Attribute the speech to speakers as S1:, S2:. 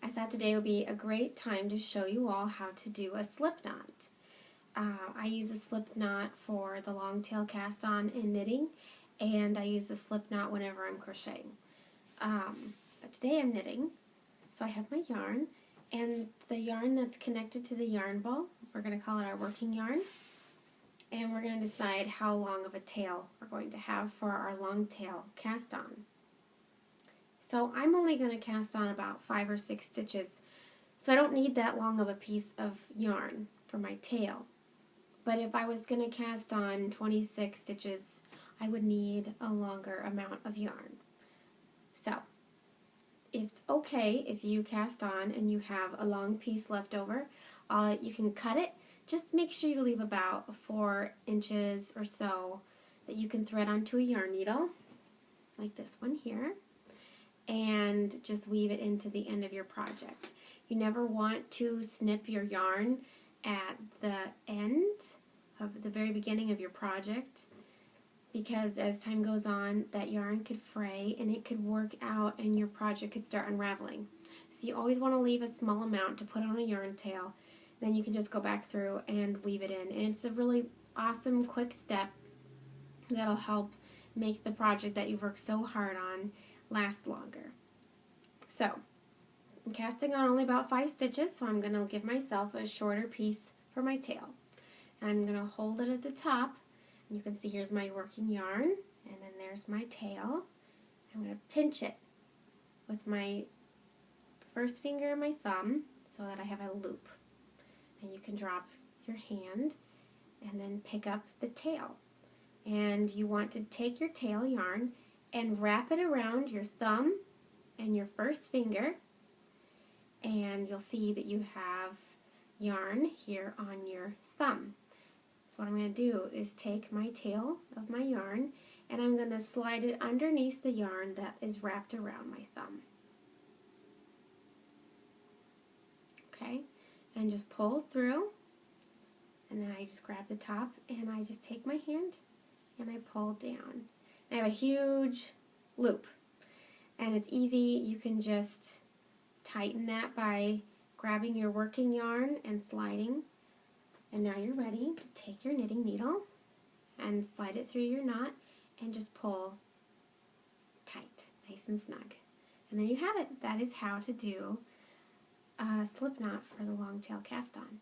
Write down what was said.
S1: I thought today would be a great time to show you all how to do a slip knot. I use a slip knot for the long tail cast on in knitting, and I use a slip knot whenever I'm crocheting. But today I'm knitting, so I have my yarn, and the yarn that's connected to the yarn ball, we're going to call it our working yarn, and we're going to decide how long of a tail we're going to have for our long tail cast on. So I'm only going to cast on about 5 or 6 stitches, so I don't need that long of a piece of yarn for my tail. But if I was going to cast on 26 stitches, I would need a longer amount of yarn. So it's okay if you cast on and you have a long piece left over. You can cut it. Just make sure you leave about 4 inches or so that you can thread onto a yarn needle, like this one here, and just weave it into the end of your project. You never want to snip your yarn at the end of the very beginning of your project, because as time goes on, that yarn could fray and it could work out and your project could start unraveling. So you always want to leave a small amount to put on a yarn tail. Then you can just go back through and weave it in. And it's a really awesome quick step that'll help make the project that you've worked so hard on last longer. So I'm casting on only about 5 stitches, so I'm going to give myself a shorter piece for my tail. And I'm going to hold it at the top. And you can see here's my working yarn, and then there's my tail. I'm going to pinch it with my first finger and my thumb so that I have a loop. And you can drop your hand and then pick up the tail. And you want to take your tail yarn and wrap it around your thumb and your first finger, and you'll see that you have yarn here on your thumb. So what I'm going to do is take my tail of my yarn and I'm going to slide it underneath the yarn that is wrapped around my thumb. Okay, and just pull through, and then I just grab the top and I just take my hand and I pull down. I have a huge loop, and it's easy. You can just tighten that by grabbing your working yarn and sliding. And now you're ready to take your knitting needle and slide it through your knot and just pull tight, nice and snug. And there you have it. That is how to do a slip knot for the long tail cast on.